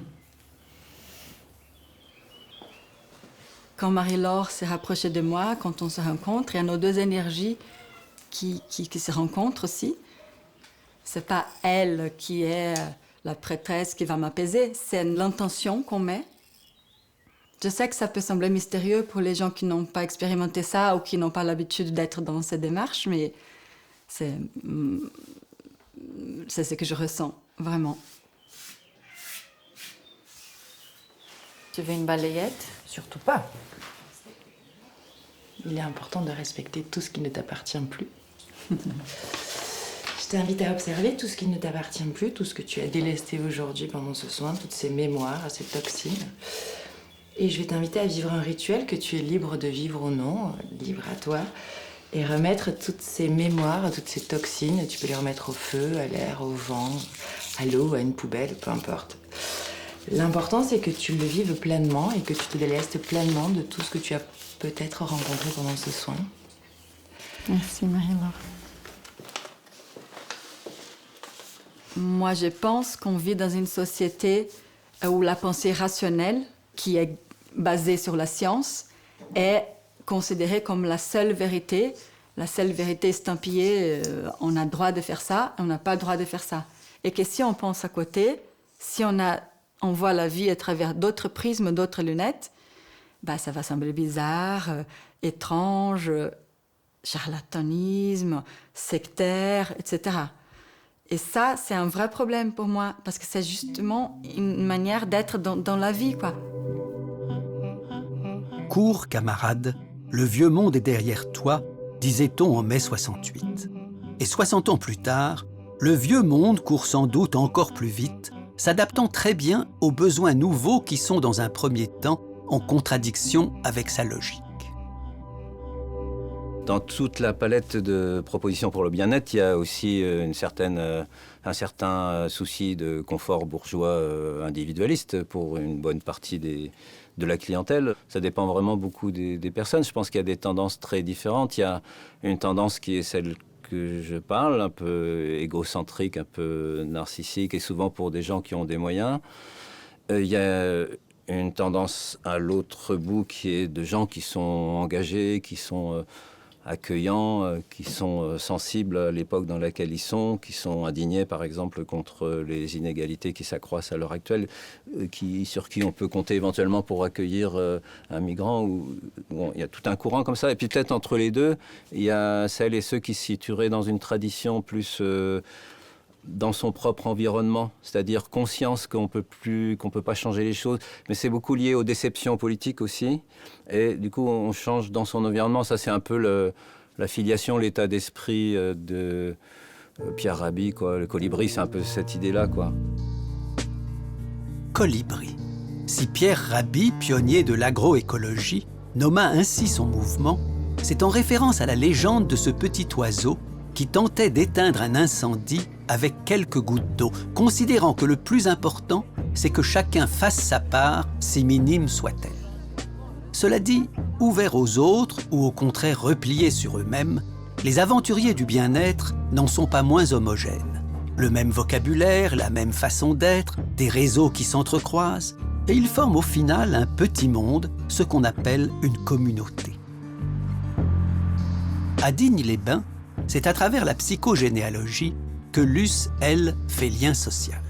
Quand Marie-Laure s'est rapprochée de moi, quand on se rencontre, il y a nos deux énergies qui se rencontrent aussi. C'est pas elle qui est la prêtresse qui va m'apaiser, c'est l'intention qu'on met. Je sais que ça peut sembler mystérieux pour les gens qui n'ont pas expérimenté ça ou qui n'ont pas l'habitude d'être dans cette démarche, mais c'est ce que je ressens, vraiment. Tu veux une balayette? Surtout pas. Il est important de respecter tout ce qui ne t'appartient plus. Je t'invite à observer tout ce qui ne t'appartient plus, tout ce que tu as délesté aujourd'hui pendant ce soin, toutes ces mémoires, ces toxines. Et je vais t'inviter à vivre un rituel que tu es libre de vivre ou non, libre à toi, et remettre toutes ces mémoires, toutes ces toxines, tu peux les remettre au feu, à l'air, au vent, à l'eau, à une poubelle, peu importe. L'important, c'est que tu le vives pleinement et que tu te délestes pleinement de tout ce que tu as peut-être rencontré pendant ce soin. Merci Marie-Laure. Moi, je pense qu'on vit dans une société où la pensée rationnelle, qui est basée sur la science, est considérée comme la seule vérité estampillée, on a le droit de faire ça, on n'a pas le droit de faire ça. Et que si on pense à côté, si on voit la vie à travers d'autres prismes, d'autres lunettes, bah, ça va sembler bizarre, étrange, charlatanisme, sectaire, etc. Et ça, c'est un vrai problème pour moi, parce que c'est justement une manière d'être dans la vie, quoi. Cours, camarade, le vieux monde est derrière toi, disait-on en mai 68. Et 60 ans plus tard, le vieux monde court sans doute encore plus vite, s'adaptant très bien aux besoins nouveaux qui sont dans un premier temps en contradiction avec sa logique. Dans toute la palette de propositions pour le bien-être, il y a aussi un certain souci de confort bourgeois individualiste pour une bonne partie de la clientèle. Ça dépend vraiment beaucoup des personnes. Je pense qu'il y a des tendances très différentes. Il y a une tendance qui est celle que je parle, un peu égocentrique, un peu narcissique, et souvent pour des gens qui ont des moyens. Il y a une tendance à l'autre bout qui est de gens qui sont engagés, qui sont accueillants, qui sont sensibles à l'époque dans laquelle ils sont, qui sont indignés par exemple contre les inégalités qui s'accroissent à l'heure actuelle, sur qui on peut compter éventuellement pour accueillir un migrant. Bon, il y a tout un courant comme ça. Et puis peut-être entre les deux, il y a celles et ceux qui se situeraient dans une tradition plus dans son propre environnement, c'est-à-dire conscience qu'on peut pas changer les choses, mais c'est beaucoup lié aux déceptions politiques aussi, et du coup on change dans son environnement. Ça c'est un peu la filiation, l'état d'esprit de Pierre Rabhi, quoi. Le colibri, c'est un peu cette idée-là, quoi. Colibri. Si Pierre Rabhi, pionnier de l'agroécologie, nomma ainsi son mouvement, c'est en référence à la légende de ce petit oiseau qui tentait d'éteindre un incendie avec quelques gouttes d'eau, considérant que le plus important, c'est que chacun fasse sa part, si minime soit-elle. Cela dit, ouverts aux autres ou au contraire repliés sur eux-mêmes, les aventuriers du bien-être n'en sont pas moins homogènes. Le même vocabulaire, la même façon d'être, des réseaux qui s'entrecroisent, et ils forment au final un petit monde, ce qu'on appelle une communauté. À Digne-les-Bains, c'est à travers la psychogénéalogie que Luce, elle, fait lien social.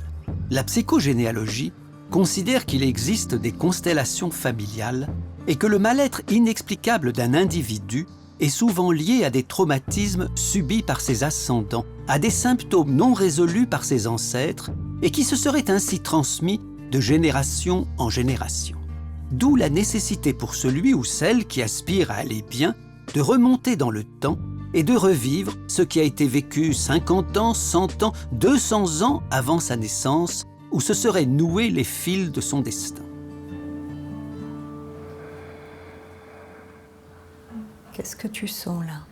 La psychogénéalogie considère qu'il existe des constellations familiales et que le mal-être inexplicable d'un individu est souvent lié à des traumatismes subis par ses ascendants, à des symptômes non résolus par ses ancêtres et qui se seraient ainsi transmis de génération en génération. D'où la nécessité pour celui ou celle qui aspire à aller bien de remonter dans le temps et de revivre ce qui a été vécu 50 ans, 100 ans, 200 ans avant sa naissance, où se seraient noués les fils de son destin. Qu'est-ce que tu sens là?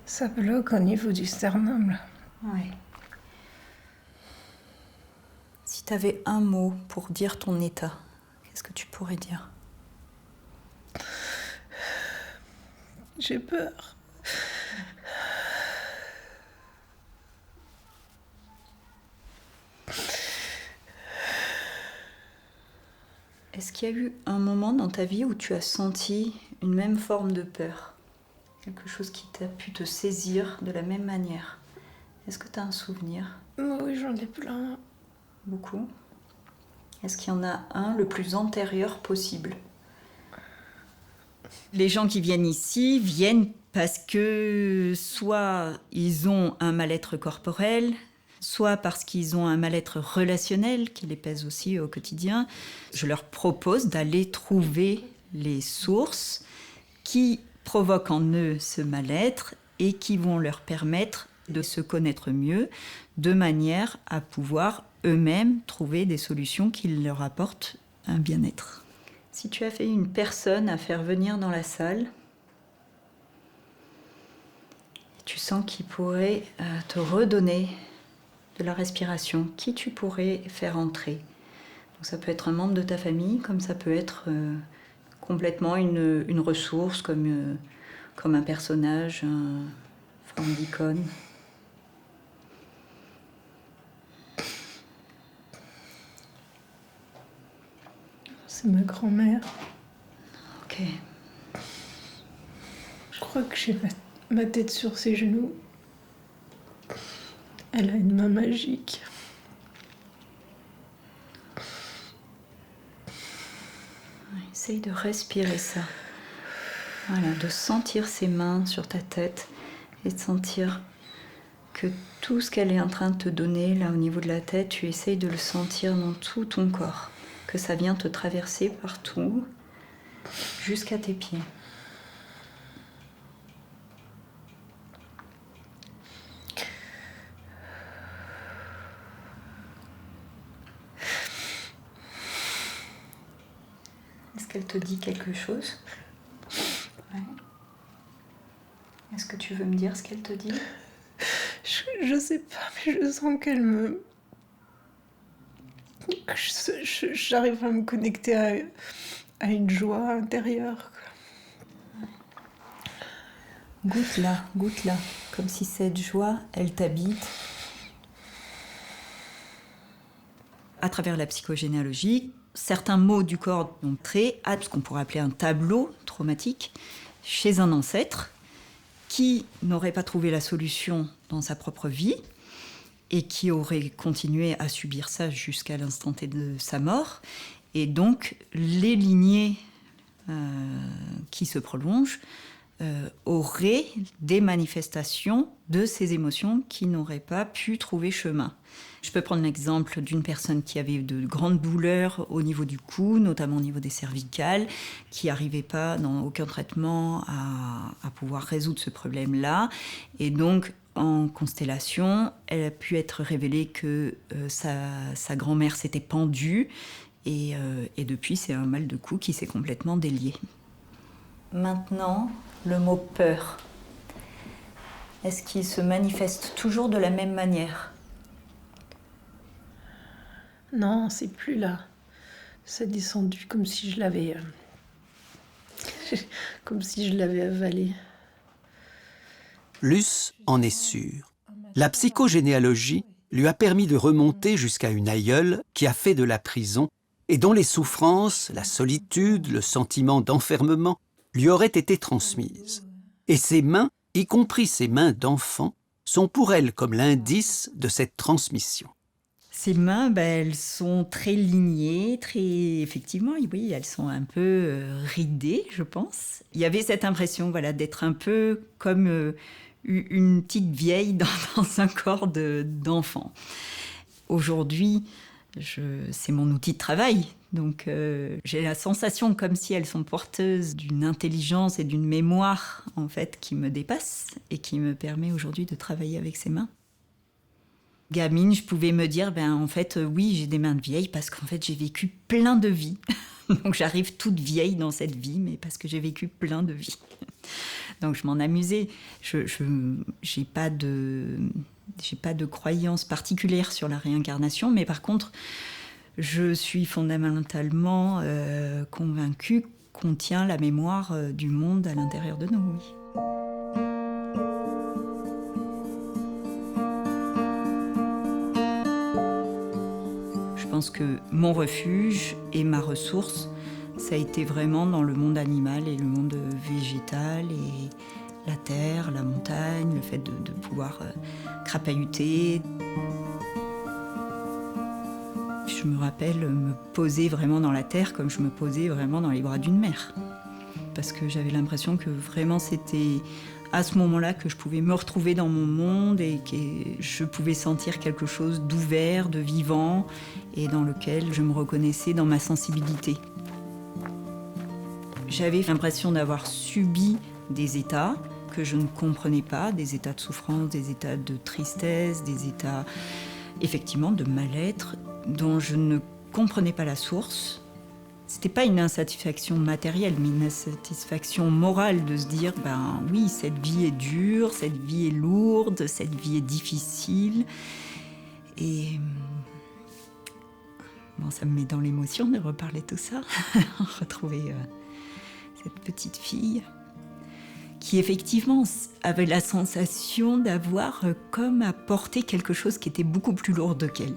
Ça bloque au niveau du sternum là. Ouais. Si tu avais un mot pour dire ton état, qu'est-ce que tu pourrais dire? J'ai peur. Est-ce qu'il y a eu un moment dans ta vie où tu as senti une même forme de peur? Quelque chose qui t'a pu te saisir de la même manière? Est-ce que tu as un souvenir? Oui, j'en ai plein. Beaucoup? Est-ce qu'il y en a un le plus antérieur possible? Les gens qui viennent ici viennent parce que soit ils ont un mal-être corporel, soit parce qu'ils ont un mal-être relationnel qui les pèse aussi au quotidien. Je leur propose d'aller trouver les sources qui provoquent en eux ce mal-être et qui vont leur permettre de se connaître mieux, de manière à pouvoir eux-mêmes trouver des solutions qui leur apportent un bien-être. Si tu as fait une personne à faire venir dans la salle, tu sens qu'il pourrait te redonner de la respiration, qui tu pourrais faire entrer? Donc ça peut être un membre de ta famille, comme ça peut être complètement une ressource, comme un personnage, une forme d'icône. C'est ma grand-mère. Ok. Je crois que j'ai ma tête sur ses genoux. Elle a une main magique. Essaye de respirer ça. Voilà, de sentir ses mains sur ta tête et de sentir que tout ce qu'elle est en train de te donner, là au niveau de la tête, tu essayes de le sentir dans tout ton corps. Que ça vient te traverser partout, jusqu'à tes pieds. Est-ce qu'elle te dit quelque chose? Ouais. Est-ce que tu veux me dire ce qu'elle te dit? Je sais pas, mais je sens qu'elle me... J'arrive à me connecter à une joie intérieure. Goûte-la, comme si cette joie, elle t'habite. À travers la psychogénéalogie, certains mots du corps ont trait à ce qu'on pourrait appeler un tableau traumatique chez un ancêtre qui n'aurait pas trouvé la solution dans sa propre vie et qui aurait continué à subir ça jusqu'à l'instant T de sa mort. Et donc, les lignées qui se prolongent auraient des manifestations de ces émotions qui n'auraient pas pu trouver chemin. Je peux prendre l'exemple d'une personne qui avait de grandes douleurs au niveau du cou, notamment au niveau des cervicales, qui n'arrivait pas dans aucun traitement à pouvoir résoudre ce problème-là. Et donc, en constellation, elle a pu être révélé que sa grand-mère s'était pendue et depuis, c'est un mal de cou qui s'est complètement délié. Maintenant, le mot peur. Est-ce qu'il se manifeste toujours de la même manière? Non, c'est plus là. Ça a descendu comme si je l'avais... comme si je l'avais avalé. Luce en est sûre. La psychogénéalogie lui a permis de remonter jusqu'à une aïeule qui a fait de la prison et dont les souffrances, la solitude, le sentiment d'enfermement lui auraient été transmises. Et ses mains, y compris ses mains d'enfant, sont pour elle comme l'indice de cette transmission. Ces mains, elles sont très lignées, effectivement, oui, elles sont un peu ridées, je pense. Il y avait cette impression, d'être un peu comme une petite vieille dans un corps d'enfant. Aujourd'hui, C'est mon outil de travail. Donc j'ai la sensation comme si elles sont porteuses d'une intelligence et d'une mémoire en fait qui me dépasse et qui me permet aujourd'hui de travailler avec ces mains. Gamine, je pouvais me dire en fait oui, j'ai des mains de vieille parce qu'en fait j'ai vécu plein de vies. Donc j'arrive toute vieille dans cette vie, mais parce que j'ai vécu plein de vies. Donc je m'en amusais. J'ai pas de croyance particulière sur la réincarnation, mais par contre, je suis fondamentalement convaincue qu'on tient la mémoire du monde à l'intérieur de nous. Oui. Je pense que mon refuge et ma ressource, ça a été vraiment dans le monde animal et le monde végétal et la terre, la montagne, le fait de pouvoir crapahuter. Je me rappelle me poser vraiment dans la terre comme je me posais vraiment dans les bras d'une mère. Parce que j'avais l'impression que vraiment c'était à ce moment-là que je pouvais me retrouver dans mon monde et que je pouvais sentir quelque chose d'ouvert, de vivant et dans lequel je me reconnaissais dans ma sensibilité. J'avais l'impression d'avoir subi des états que je ne comprenais pas, des états de souffrance, des états de tristesse, des états effectivement de mal-être dont je ne comprenais pas la source. C'était pas une insatisfaction matérielle, mais une insatisfaction morale de se dire oui, cette vie est dure, cette vie est lourde, cette vie est difficile. Et ça me met dans l'émotion de reparler tout ça, retrouver cette petite fille qui effectivement avait la sensation d'avoir comme à porter quelque chose qui était beaucoup plus lourd qu'elle.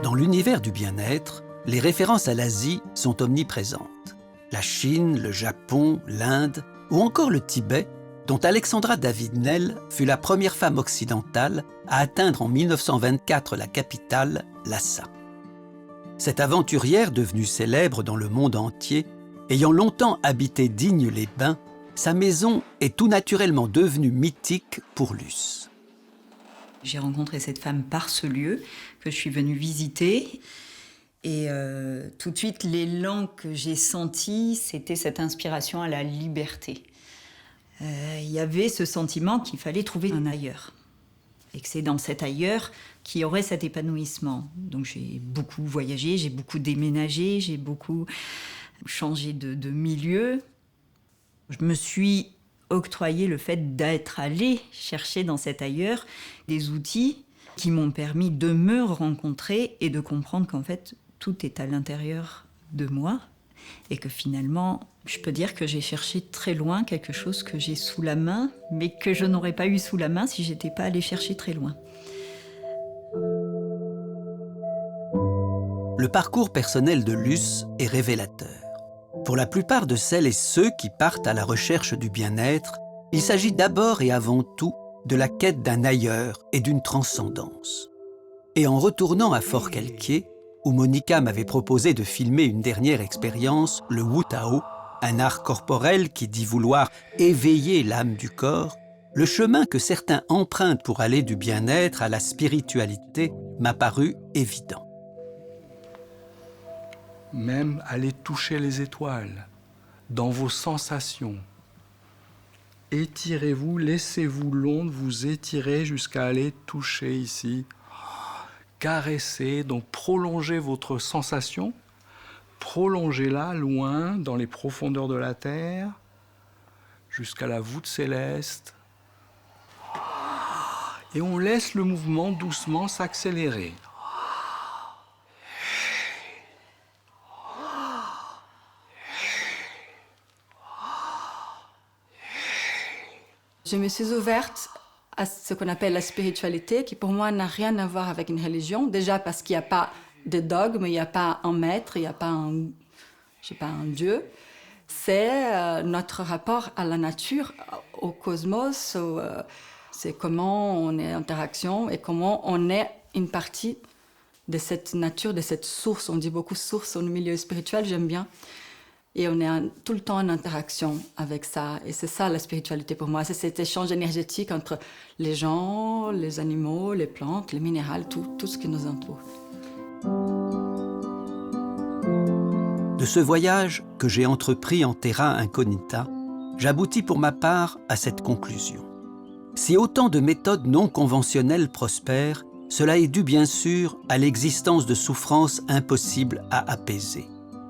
Dans l'univers du bien-être, les références à l'Asie sont omniprésentes. La Chine, le Japon, l'Inde ou encore le Tibet, dont Alexandra David-Nel fut la première femme occidentale à atteindre en 1924 la capitale, Lhasa. Cette aventurière devenue célèbre dans le monde entier, ayant longtemps habité Digne-les-Bains, sa maison est tout naturellement devenue mythique pour Luce. J'ai rencontré cette femme par ce lieu que je suis venue visiter. Et tout de suite, l'élan que j'ai senti, c'était cette inspiration à la liberté. Il y avait ce sentiment qu'il fallait trouver un ailleurs. Et que c'est dans cet ailleurs qu'il y aurait cet épanouissement. Donc j'ai beaucoup voyagé, j'ai beaucoup déménagé, j'ai beaucoup changé de milieu. Je me suis octroyer le fait d'être allée chercher dans cet ailleurs des outils qui m'ont permis de me rencontrer et de comprendre qu'en fait, tout est à l'intérieur de moi et que finalement, je peux dire que j'ai cherché très loin quelque chose que j'ai sous la main, mais que je n'aurais pas eu sous la main si j'étais pas allée chercher très loin. Le parcours personnel de Luce est révélateur. Pour la plupart de celles et ceux qui partent à la recherche du bien-être, il s'agit d'abord et avant tout de la quête d'un ailleurs et d'une transcendance. Et en retournant à Fort-Calquier, où Monica m'avait proposé de filmer une dernière expérience, le Wu Tao, un art corporel qui dit vouloir éveiller l'âme du corps, le chemin que certains empruntent pour aller du bien-être à la spiritualité m'a paru évident. Même aller toucher les étoiles, dans vos sensations. Étirez-vous, laissez-vous l'onde vous étirer jusqu'à aller toucher ici. Caressez, donc prolongez votre sensation, prolongez-la loin dans les profondeurs de la terre, jusqu'à la voûte céleste. Et on laisse le mouvement doucement s'accélérer. Je me suis ouverte à ce qu'on appelle la spiritualité, qui pour moi n'a rien à voir avec une religion. Déjà parce qu'il n'y a pas de dogme, il n'y a pas un maître, il n'y a pas un Dieu. C'est notre rapport à la nature, au cosmos. C'est comment on est en interaction et comment on est une partie de cette nature, de cette source. On dit beaucoup source au milieu spirituel, j'aime bien. Et on est tout le temps en interaction avec ça. Et c'est ça la spiritualité pour moi. C'est cet échange énergétique entre les gens, les animaux, les plantes, les minéraux, tout ce qui nous entoure. De ce voyage que j'ai entrepris en terra incognita, j'aboutis pour ma part à cette conclusion. Si autant de méthodes non conventionnelles prospèrent, cela est dû bien sûr à l'existence de souffrances impossibles à apaiser.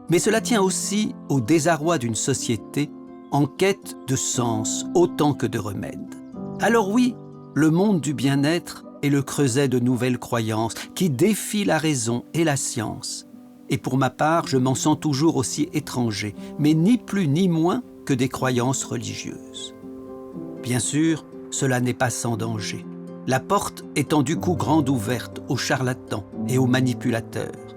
Mais cela tient aussi au désarroi d'une société en quête de sens autant que de remèdes. Alors oui, le monde du bien-être est le creuset de nouvelles croyances qui défient la raison et la science. Et pour ma part, je m'en sens toujours aussi étranger, mais ni plus ni moins que des croyances religieuses. Bien sûr, cela n'est pas sans danger. La porte étant du coup grande ouverte aux charlatans et aux manipulateurs.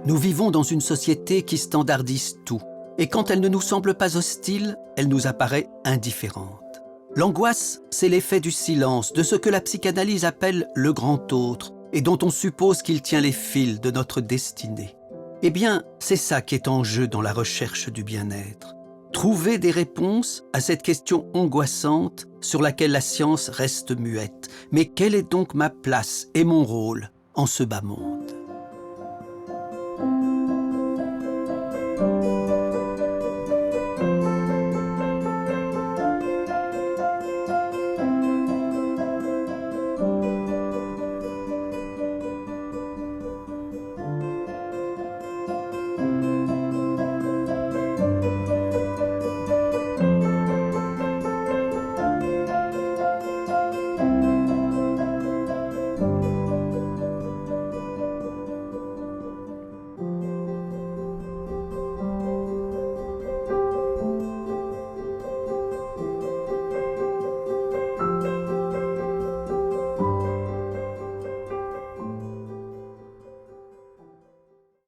Nous vivons dans une société qui standardise tout, et quand elle ne nous semble pas hostile, elle nous apparaît indifférente. L'angoisse, c'est l'effet du silence, de ce que la psychanalyse appelle le grand autre, et dont on suppose qu'il tient les fils de notre destinée. Eh bien, c'est ça qui est en jeu dans la recherche du bien-être. Trouver des réponses à cette question angoissante sur laquelle la science reste muette. Mais quelle est donc ma place et mon rôle en ce bas monde ?